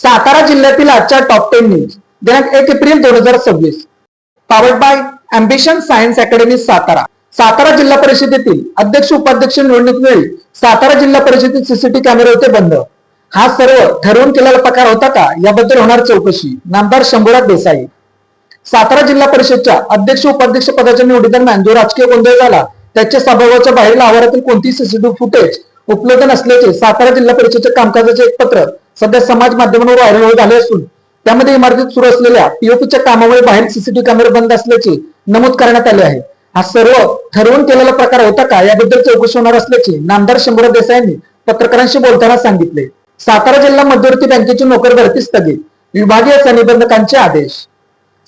सातारा जिल्ह्यातील आजच्या top 10 news दिनांक 1 April 2026 powered by ambition science academy Satara. Satara जिल्हा परिषदेतील अध्यक्ष उपाध्यक्ष निवडणुकीवेळी सातारा जिल्हा परिषदेतील सीसीटीव्ही कॅमेरे होते बंद. हा सर्व ठरवून केलेला प्रकार होता का, याबद्दल होणार चौकशी. नामदार शंभूराज देसाई. सातारा जिल्हा परिषदच्या अध्यक्ष उपाध्यक्ष पदाच्या निवडीदरम्यान जो राजकीय गोंधळ झाला त्याच्या सभागृहाच्या बाहेरील आवारातील कोणतीही सीसीटीव्ही फुटेज उपलब्ध नसल्याचे सातारा जिल्हा परिषदेच्या कामकाजाचे एक पत्र सध्या समाज माध्यमांवर व्हायरल झाले असून त्यामध्ये इमारतीत सुरू असलेल्या पीओपीच्या कामामुळे बाहेर सीसीटीव्ही कॅमेरे बंद असल्याचे नमूद करण्यात आले आहे. हा सर्व ठरवून केलेला प्रकार होता का, याबद्दल चौकशी होणार असल्याचे नामदार शंभूराज देसाई यांनी पत्रकारांशी बोलताना सांगितले. सातारा जिल्हा मध्यवर्ती बँकेची नोकर भरती स्थगित, विभागीय संनिबंधकांचे आदेश.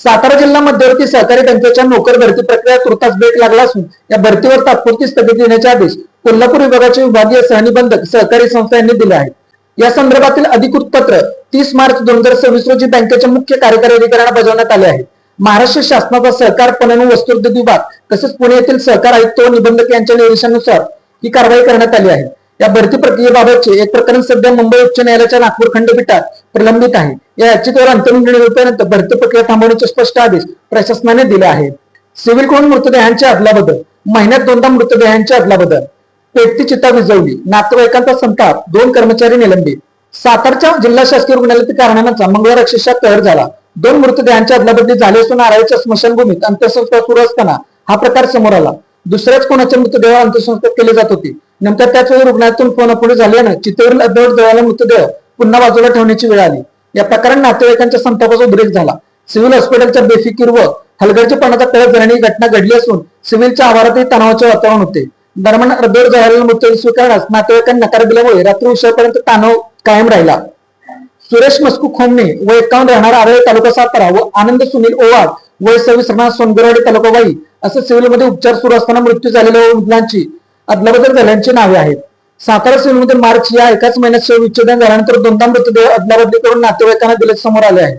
सातारा जिल्हा मध्यवर्ती सहकारी बँकेच्या नोकर भरती प्रक्रिया तुर्तास ब्रेक लागला असून या भरतीवर तात्पुरती स्थगिती देण्याचे आदेश कोल्हापूर विभागाचे विभागीय सहनिबंधक सहकारी संस्था यांनी दिले आहेत. या संदर्भातील अधिकृत पत्र 30 मार्च 2026 रोजी बँकेच्या मुख्य कार्यकारी अधिकाऱ्यांना बजावण्यात आले आहे. महाराष्ट्र शासनाचा सहकार पणन वस्त्रोद्योग विभाग तसेच पुणे येथील सहकार आयुक्त व निबंधक यांच्या निर्देशानुसार ही कारवाई करण्यात आली आहे. या भरती प्रक्रियेबाबतचे एक प्रकरण सध्या मुंबई उच्च न्यायालयाच्या नागपूर खंडपीठात प्रलंबित आहे. या याचिकेवर अंतिम निर्णय होईपर्यंत भरती प्रक्रिया थांबवण्याचे स्पष्ट आदेश प्रशासनाने दिले आहेत. सिव्हिल कडून मृतदेहांच्या अदलाबदल, महिन्यात 2दा मृतदेहांच्या अदलाबदल, पेटती चिता विझवली, नातेवाईकांचा संताप, 2 कर्मचारी निलंबित. सातारच्या जिल्हा शासकीय रुग्णालयातील कारणांचा मंगळवार अक्षरशः कहर झाला. 2 मृतदेहांची अदलाबदली झाली असून नारायणच्या स्मशानभूमीत अंत्यसंस्कार सुरू असताना हा प्रकार समोर आला. दुसऱ्याच कोणाच्या मृतदेहावर अंत्यसंस्कार केले जात होते. नेमक्या त्याच वेळी रुग्णालयातून फोनापुढे झाल्यानं चितेवरील अर्धवट जळालेला मृतदेह पुन्हा बाजूला ठेवण्याची वेळ आली. या प्रकरणात नातेवाईकांच्या संतापाचा उद्रेक झाला. सिव्हिल हॉस्पिटलच्या बेफिकीर व हलगर्जीपणाचा कळस झाल्याने ही घटना घडली असून सिव्हिलच्या आवारातही तणावाचे वातावरण होते. दरम्यान अर्धवट जळालेला मृतदेह स्वीकारण्यास नातेवाईकांनी नकार दिल्यामुळे रात्री उशिरापर्यंत तणाव कायम राहिला. सुरेश मस्कू खोमणे व 51 राहणार आरळे तालुका सातारा व आनंद सुनील ओवाड वय 26 राहणार सोनगरवाडी तालुका वाई असं सिव्हिलमध्ये उपचार सुरू असताना मृत्यू झालेल्या मुलांची अदलाबदल झाल्याची नावे आहेत. सातारा सिव्हिलमध्ये मार्च या एकाच महिन्यात शवविच्छेदन झाल्यानंतर 2दा मृतदेह अदलाबदली करून नातेवाईकांना दिले समोर आले आहे.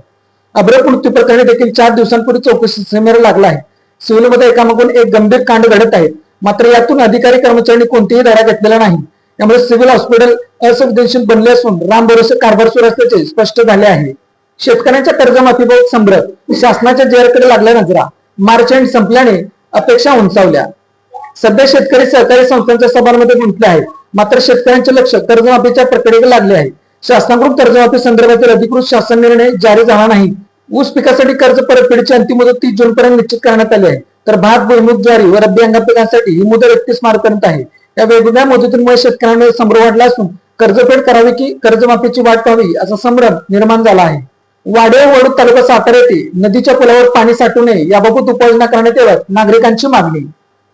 अभ्रक मृत्यू प्रकरणी देखील 4 दिवसांपूर्वी चौकशी समेर लागला आहे. सिव्हिलमध्ये एकामागून एक गंभीर कांड घडत आहे. मात्र यातून अधिकारी कर्मचाऱ्यांनी कोणतीही धडा घेतलेला नाही. त्यामुळे सिव्हिल हॉस्पिटल असंवेदनशील बनले असून राम भरोसे कारभार सुरू असल्याचे स्पष्ट झाले आहे. शेतकऱ्यांच्या कर्जमाफीबाबत संभ्रम, शासनाच्या जेरकडे लागल्या नजरा, मार्च एंड संपल्याने अपेक्षा उंचावल्या. सध्या शेतकरी सहकारी संस्थांच्या सभांमध्ये गुंतले आहेत. मात्र शेतकऱ्यांचे लक्ष कर्जमाफीच्या प्रक्रियेकडे लागले आहे. शासनाकडून कर्जमाफी संदर्भातील अधिकृत शासन निर्णय जारी झाला नाही. ऊस पिकासाठी कर्ज परतफेडीची अंतिम मुदत 30 जून पर्यंत निश्चित करण्यात आली आहे. तर भात, भुईमूग, ज्वारी व रब्बी हंगाम पिकांसाठी ही मुदत 31 मार्च पर्यंत आहे. या वेगवेगळ्या मुदतींमुळे शेतकऱ्यांमध्ये संभ्रम वाढला असून कर्जफेड करावी की कर्जमाफीची वाट पाहावी असा संभ्रम निर्माण झाला आहे. वाडे व वडूद तालुका सातारा येथे नदीच्या पुलावर पाणी साठू नये याबाबत उपाययोजना करण्यात याव्यात नागरिकांची मागणी.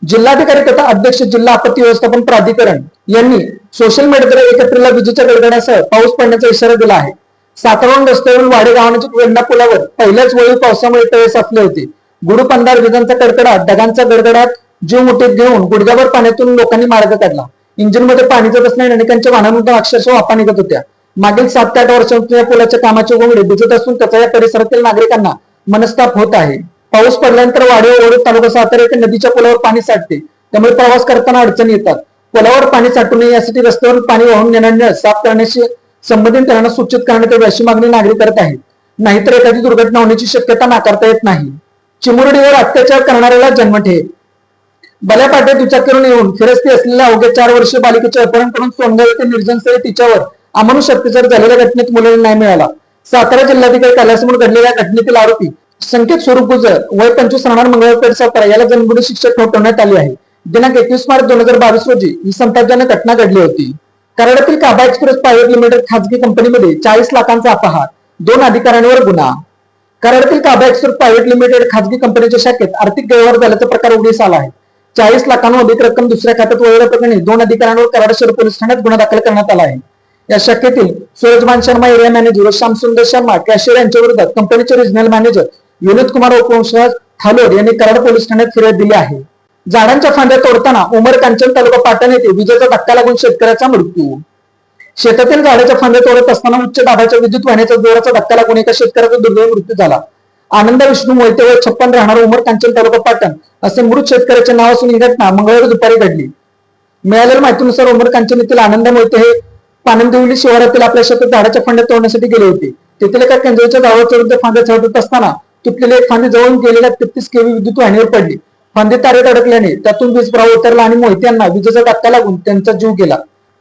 जिल्हाधिकारी तथा अध्यक्ष जिल्हा आपत्ती व्यवस्थापन प्राधिकरण यांनी सोशल मीडियाद्वारे 1 एप्रिलला विजेच्या गडगडासह पाऊस पडण्याचा इशारा दिला आहे. सातारा रस्त्यावरील वाडे गावाच्या वेंडा पुलावर पहिल्याच वेळी पावसामुळे तळे साचले होते. गुडूप अंधार, विजांचा कडकडाट, ढगांचा गडगडाट जीव मुठीत घेऊन गुडघ्यावर पाण्यातून लोकांनी मार्ग काढला. इंजिनमध्ये पाणी जात असल्याने अनेकांच्या वाहनांमधून अक्षरशः वाफा निघत होत्या. मागील 7 ते 8 वर्षांपासून या पुलाच्या कामाचे गोंगडे भिजत असून त्याचा या परिसरातील नागरिकांना मनस्ताप होत आहे. पाऊस पडल्यानंतर वाडे व वडूद तालुका सातारा येथे नदीच्या पुलावर पाणी साठते. त्यामुळे प्रवास करताना अडचणी येतात. पुलावर पाणी साठू नये यासाठी रस्त्यावर पाणी वाहून नेणाऱ्यांना साफ करण्याची संबंधित तऱ्हेने सूचित करण्यात यावी अशी मागणी नागरिक करत आहेत. नाहीतर एखादी दुर्घटना होण्याची शक्यता नाकारता येत नाही. चिमुरडीवर अत्याचार करणाऱ्याला जन्मठेप. बल्यापाट्यात दुचाकीवरून येऊन फिरस्ती असलेल्या अवघ्या 4 वर्षीय बालिकेचे अपहरण करून सोनगाव येथे निर्जनस्थळी तिच्यावर अमानुष अत्याचार झालेल्या घटनेत मुलाला न्याय मिळाला. सातारा जिल्हाधिकारी कार्यालयासमोर घडलेल्या घटनेतील आरोपी संकेत स्वरूप गुजर वय 25 राहणार मंगळवारपेठ सातारा याला जन्मठेप शिक्षा ठोठावण्यात आली आहे. दिनांक 21 मार्च 2022 रोजी ही संतापजनक घटना घडली होती. कराडातील काबा एक्सप्रेस प्रायव्हेट लिमिटेड खाजगी कंपनीमध्ये 40 लाखांचा अपहार, 2 अधिकाऱ्यांवर गुन्हा. कराडातील काबा एक्सप्रेस प्रायव्हेट लिमिटेड खाजगी कंपनीच्या शाखेत आर्थिक गैरव्यवहार झाल्याचा प्रकार उघडकीस आला आहे. 40 लाखांहून अधिक रक्कम दुसऱ्या खात्यात वळवल्याप्रकरणी 2 अधिकाऱ्यांवर कराड शहर पोलीस ठाण्यात गुन्हा दाखल करण्यात आला आहे. या शाखेतील सूरजभान शर्मा एरिया मॅनेजर व श्यामसुंदर शर्मा कॅशियर यांच्या विरोधात कंपनीचे रिजनल मॅनेजर विनोद कुमार उपवंशज थालोड यांनी कराड पोलीस ठाण्यात फिर्याद दिली आहे. झाडांच्या फांद्या तोडताना उमर कांचन तालुका पाटण येथे विजेचा धक्का लागून शेतकऱ्याचा मृत्यू. शेतातील झाडाच्या फांद्या तोडत असताना उच्च दाबाच्या विद्युत वाहिनीचा जोराचा धक्का लागून एका शेतकऱ्याचा दुर्दैवी मृत्यू झाला. आनंद विष्णू मोहिते व 56 राहणार उमर कांचन तालुका पाटण असे मृत शेतकऱ्याचे नाव असून ही घटना मंगळवारी दुपारी घडली. मिळालेल्या माहितीनुसार उमर कांचन येथील आनंद मोहिते हे पानंदिवली शिवारातील आपल्या शेतात झाडाच्या फांद्या तोडण्यासाठी गेले होते. तेथील एका केंद्राच्या गावावर चढून ते फांद्या चढत असताना तुटलेले एक फांदी जवळून गेलेल्या 33 केव्ही विद्युत वाहिनीवर पडली. फांदी तारेत अडकल्याने त्यातून वीज प्रवाह उतरला आणि मोहिते यांना विजेचा धक्का लागून त्यांचा जीव गेला.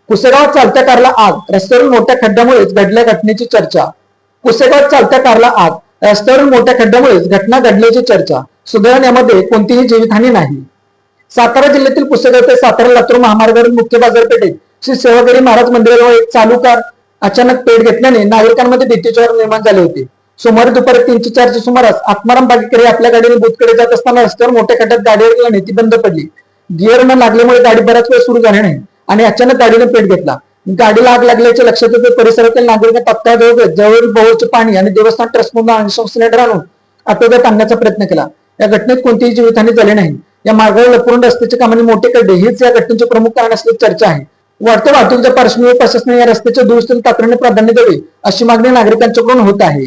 कुसेगावात चालत्या कारला आग, रस्त्यावरील मोठ्या खड्ड्यामुळेच घडल्या घटनेची चर्चा. कुसेगावात चालत्या कारला आग, रस्त्यावरील मोठ्या खड्ड्यामुळेच घटना घडल्याची चर्चा. सुदैवाने यामध्ये कोणतीही जीवितहानी नाही. सातारा जिल्ह्यातील पुसेगाव ते सातारा लातूर महामार्गावरील मुख्य बाजारपेठेत श्री सेवागिरी महाराज मंदिराजवळ एक चालू कार अचानक पेट घेतल्याने नागरिकांमध्ये भीतीचे वातावरण निर्माण झाले होते. सोमवारी दुपारी 3:04च्या सुमारास आत्माराम बागेकर आपल्या गाडीने बुथकडे जात असताना रस्त्यावर मोठ्या खड्ड्यात गाडी अडकल्याने ती बंद पडली. गिअर न लागल्यामुळे गाडी बराच वेळ सुरू झाली नाही आणि अचानक गाडीने पेट घेतला. गाडीला आग लागल्याचे लक्षात येते परिसरातील नागरिकांनी तात्काळ जवळ बोरचे पाणी आणि देवस्थान ट्रस्टमधून अग्निशमन सिलेंडर आणून आटोक्यात आणण्याचा प्रयत्न केला. या घटनेत कोणतीही जीवितहानी झाली नाही. या मार्गावर लपून रस्त्याच्या कामाने मोठे खड्डे हीच या घटनेचे प्रमुख कारण असल्याची चर्चा आहे. वाढत्या वाहतुकीच्या पार्श्वभूमीवर प्रशासनाने या रस्त्याच्या दुरुस्तीला तातडीने प्राधान्य द्यावे अशी मागणी नागरिकांच्याकडून होत आहे.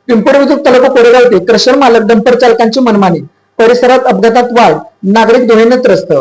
पिंपरी बुद्रुक तालुका कोरेगाव येथे क्रशर मालक डंपर चालकांची मनमानी, परिसरात अपघातात वाढ, नागरिक दोन्हीने त्रस्त.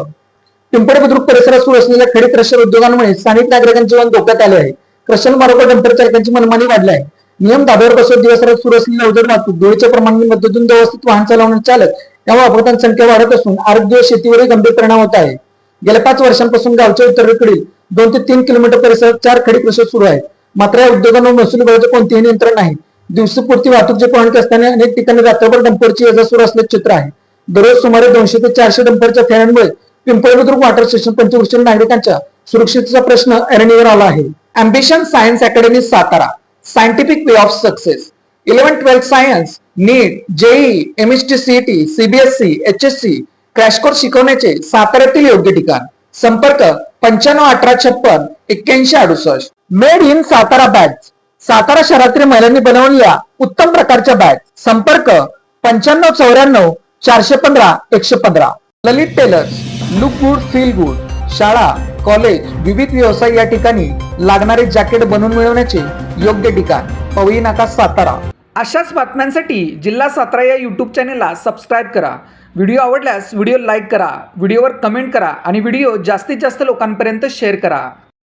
पिंपरी बुद्रुक परिसरात सुरू असलेल्या खडी क्रशर उद्योगांमुळे स्थानिक नागरिकांचे जीवन धोक्यात आले आहे. क्रशर मार्ग डंपर चालकांची मनमानी वाढली आहे. नियम धाब्यावर बसवत दिवसभरात सुरू असलेली अवजड वाहतूक, धुळीच्या प्रमाणाने मध्येतून व्यवस्थित वाहन चालवणारे चालक यामुळे अपघातांची संख्या वाढत असून आरोग्य व शेतीवरही गंभीर परिणाम होत आहे. गेल्या 5 वर्षांपासून गावच्या उत्तरेकडील 2 ते 3 किलोमीटर परिसरात 4 खडी क्रशर सुरू आहेत. मात्र या उद्योगांवर महसूल विभागाचे कोणतेही नियंत्रण नाही. दिवसपुरती वाहतूकची परवानगी असताना अनेक ठिकाणी रात्रभर डंपरची ये-जा सुरू असल्याचे चित्र आहे. दररोज सुमारे 200 ते 400 डंपरच्या फेऱ्यांमुळे पिंपरी बुद्रुक वॉटर स्टेशन पंचवृष्टीतील नागरिकांच्या सुरक्षेचा प्रश्न ऐरणीवर आला आहे. Ambition science academy Satara, scientific way of success. 11-12 science, NEET, JEE, MST, CET, CBSE, HSC crash course शिकवण्याचे साताऱ्यातील योग्य ठिकाण. संपर्क 951856 8168. Made in Satara batch. Satara शहरातील महिलांनी बनवलेल्या उत्तम प्रकारच्या बॅच. संपर्क 9594 415 115. Lalit tailors, look good feel good. शाळा, कॉलेज, विविध व्यवसाय या ठिकाणी लागणारे जॅकेट बनवून मिळवण्याचे योग्य ठिकाण. पवई नाका, सातारा. अशाच बातम्यांसाठी जिल्हा सातारा या यूट्यूब चॅनेलला सबस्क्राईब करा. व्हिडिओ आवडल्यास व्हिडिओ लाईक करा, व्हिडिओवर कमेंट करा आणि व्हिडिओ जास्तीत जास्त लोकांपर्यंत शेअर करा.